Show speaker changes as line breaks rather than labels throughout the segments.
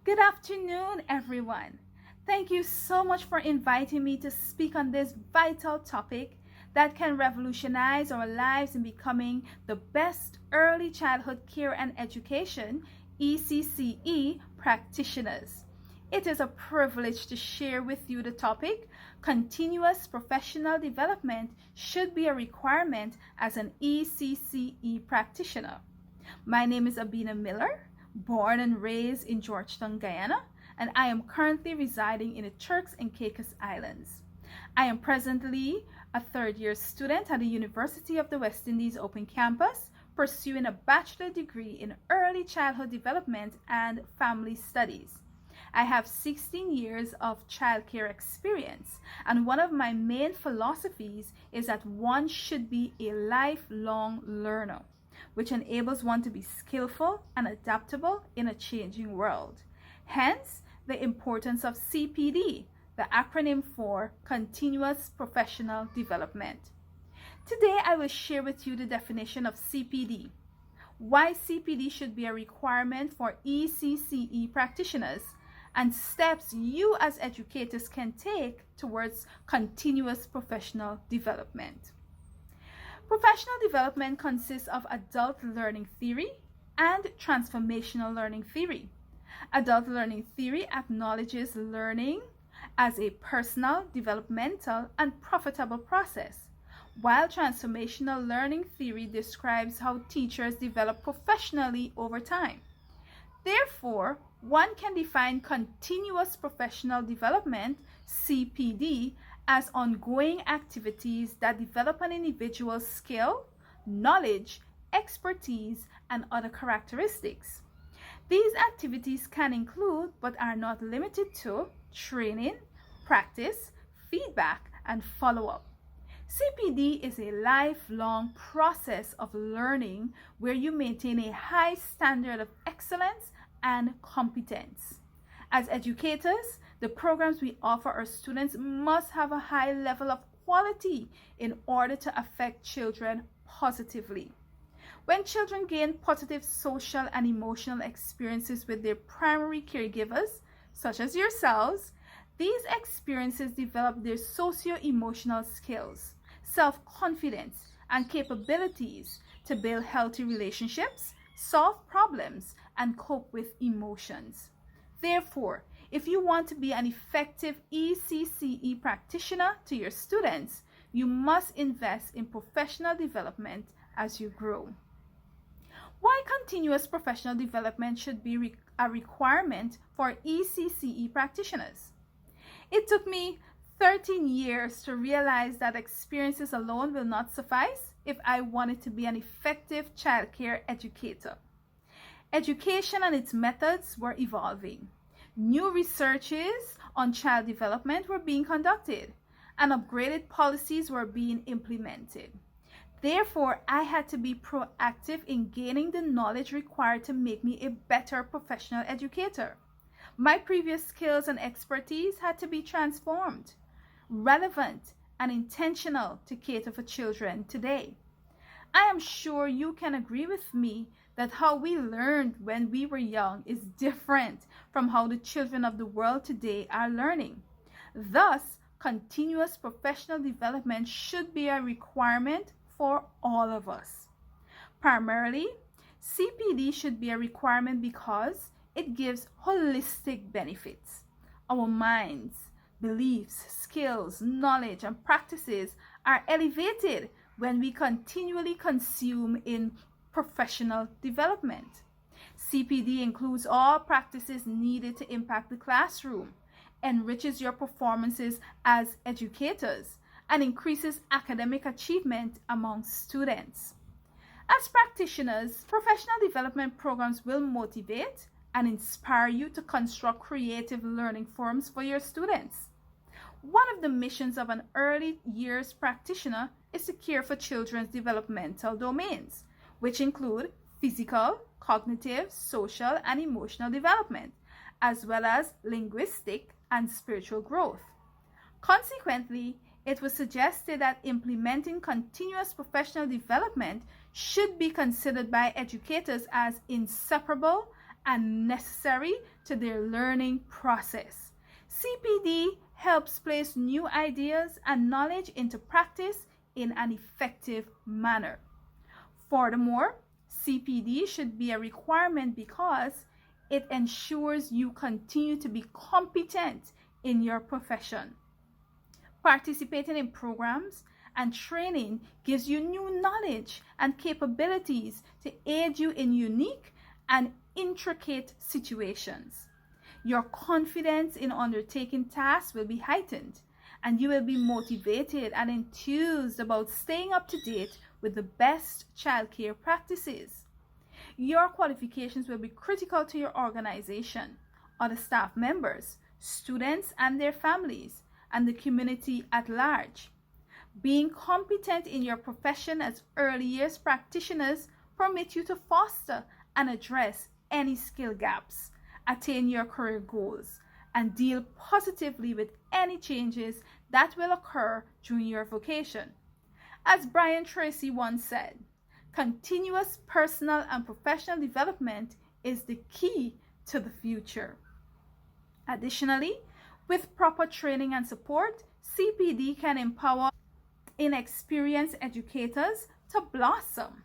Good afternoon, everyone. Thank you so much for inviting me to speak on this vital topic that can revolutionize our lives in becoming the best early childhood care and education ECCE practitioners. It is a privilege to share with you the topic. Continuous professional development should be a requirement as an ECCE practitioner. My name is Abena Miller, born and raised in Georgetown, Guyana, and I am currently residing in the Turks and Caicos Islands. I am presently a third-year student at the University of the West Indies Open Campus, pursuing a bachelor degree in early childhood development and family studies. I have 16 years of childcare experience, and one of my main philosophies is that one should be a lifelong learner, which enables one to be skillful and adaptable in a changing world. Hence, the importance of CPD, the acronym for Continuous Professional Development. Today, I will share with you the definition of CPD, why CPD should be a requirement for ECCE practitioners, and steps you as educators can take towards continuous professional development. Professional development consists of adult learning theory and transformational learning theory. Adult learning theory acknowledges learning as a personal, developmental, and profitable process, while transformational learning theory describes how teachers develop professionally over time. Therefore, one can define continuous professional development, CPD, as ongoing activities that develop an individual's skill, knowledge, expertise, and other characteristics. These activities can include, but are not limited to, training, practice, feedback, and follow-up. CPD is a lifelong process of learning where you maintain a high standard of excellence and competence. As educators, the programs we offer our students must have a high level of quality in order to affect children positively. When children gain positive social and emotional experiences with their primary caregivers, such as yourselves, these experiences develop their socio-emotional skills, self-confidence, and capabilities to build healthy relationships, solve problems, and cope with emotions. Therefore, if you want to be an effective ECCE practitioner to your students, you must invest in professional development as you grow. Why continuous professional development should be a requirement for ECCE practitioners? It took me 13 years to realize that experiences alone will not suffice if I wanted to be an effective childcare educator. Education and its methods were evolving. New researches on child development were being conducted, and upgraded policies were being implemented. Therefore, I had to be proactive in gaining the knowledge required to make me a better professional educator. My previous skills and expertise had to be transformed, relevant, and intentional to cater for children today. I am sure you can agree with me that how we learned when we were young is different from how the children of the world today are learning. Thus, continuous professional development should be a requirement for all of us. Primarily, CPD should be a requirement because it gives holistic benefits. Our minds, beliefs, skills, knowledge, and practices are elevated when we continually consume in professional development. CPD includes all practices needed to impact the classroom, enriches your performances as educators, and increases academic achievement among students. As practitioners, professional development programs will motivate and inspire you to construct creative learning forums for your students. One of the missions of an early years practitioner is to care for children's developmental domains, which include physical, cognitive, social, and emotional development, as well as linguistic and spiritual growth. Consequently, it was suggested that implementing continuous professional development should be considered by educators as inseparable and necessary to their learning process. CPD helps place new ideas and knowledge into practice in an effective manner. Furthermore, CPD should be a requirement because it ensures you continue to be competent in your profession. Participating in programs and training gives you new knowledge and capabilities to aid you in unique and intricate situations. Your confidence in undertaking tasks will be heightened, and you will be motivated and enthused about staying up to date with the best childcare practices. Your qualifications will be critical to your organization, other staff members, students and their families, and the community at large. Being competent in your profession as early years practitioners permit you to foster and address any skill gaps, attain your career goals, and deal positively with any changes that will occur during your vocation. As Brian Tracy once said, continuous personal and professional development is the key to the future. Additionally, with proper training and support, CPD can empower inexperienced educators to blossom.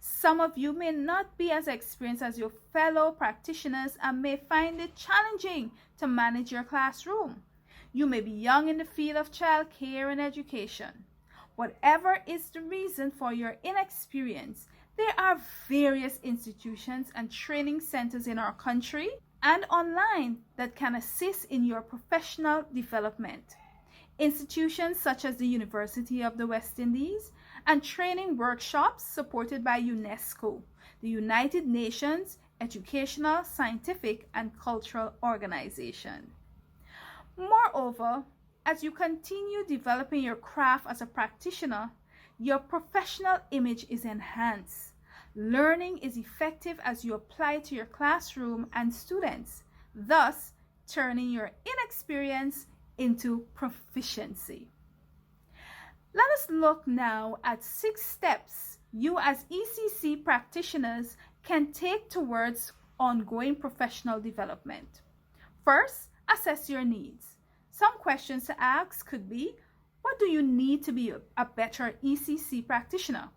Some of you may not be as experienced as your fellow practitioners and may find it challenging to manage your classroom. You may be young in the field of child care and education. Whatever is the reason for your inexperience, there are various institutions and training centers in our country and online that can assist in your professional development. Institutions such as the University of the West Indies and training workshops supported by UNESCO, the United Nations Educational, Scientific, and Cultural Organization. Moreover, as you continue developing your craft as a practitioner, your professional image is enhanced. Learning is effective as you apply it to your classroom and students, thus turning your inexperience into proficiency. Let us look now at 6 steps you as ECC practitioners can take towards ongoing professional development. First, assess your needs. Some questions to ask could be, what do you need to be a better ECC practitioner?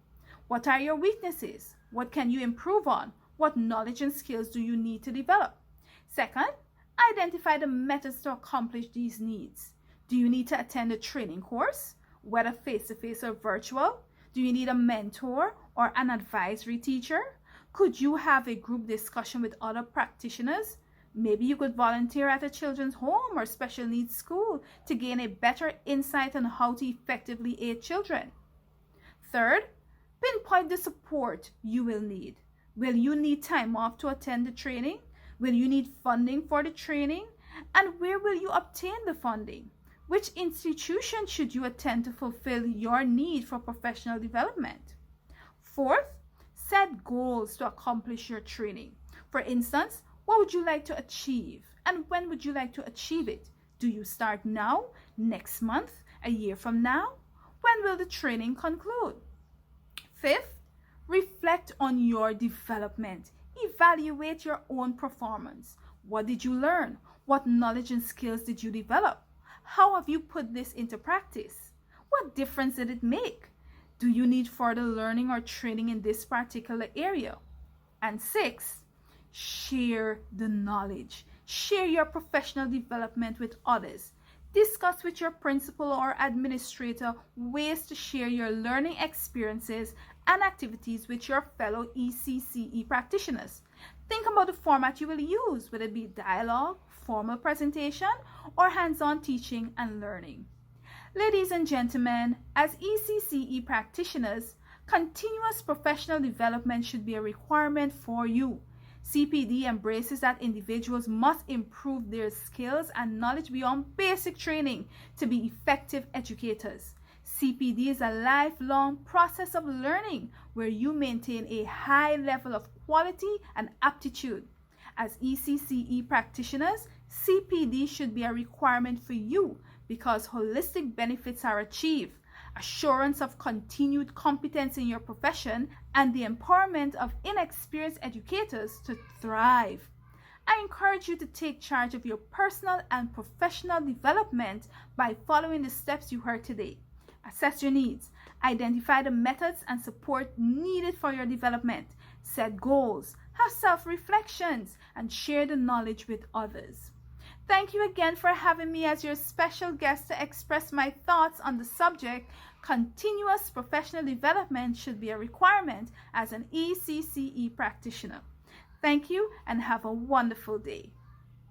What are your weaknesses? What can you improve on? What knowledge and skills do you need to develop? Second, identify the methods to accomplish these needs. Do you need to attend a training course, whether face-to-face or virtual? Do you need a mentor or an advisory teacher? Could you have a group discussion with other practitioners? Maybe you could volunteer at a children's home or special needs school to gain a better insight on how to effectively aid children. Third, pinpoint the support you will need. Will you need time off to attend the training? Will you need funding for the training? And where will you obtain the funding? Which institution should you attend to fulfill your need for professional development? Fourth, set goals to accomplish your training. For instance, what would you like to achieve? And when would you like to achieve it? Do you start now, next month, a year from now? When will the training conclude? Fifth, reflect on your development. Evaluate your own performance. What did you learn? What knowledge and skills did you develop? How have you put this into practice? What difference did it make? Do you need further learning or training in this particular area? And sixth, share the knowledge. Share your professional development with others. Discuss with your principal or administrator ways to share your learning experiences and activities with your fellow ECCE practitioners. Think about the format you will use, whether it be dialogue, formal presentation, or hands-on teaching and learning. Ladies and gentlemen, as ECCE practitioners, continuous professional development should be a requirement for you. CPD embraces that individuals must improve their skills and knowledge beyond basic training to be effective educators. CPD is a lifelong process of learning where you maintain a high level of quality and aptitude. As ECCE practitioners, CPD should be a requirement for you because holistic benefits are achieved. assurance of continued competence in your profession, and the empowerment of inexperienced educators to thrive. I encourage you to take charge of your personal and professional development by following the steps you heard today. Assess your needs, identify the methods and support needed for your development, set goals, have self-reflections, and share the knowledge with others. Thank you again for having me as your special guest to express my thoughts on the subject. Continuous professional development should be a requirement as an ECCE practitioner. Thank you and have a wonderful day.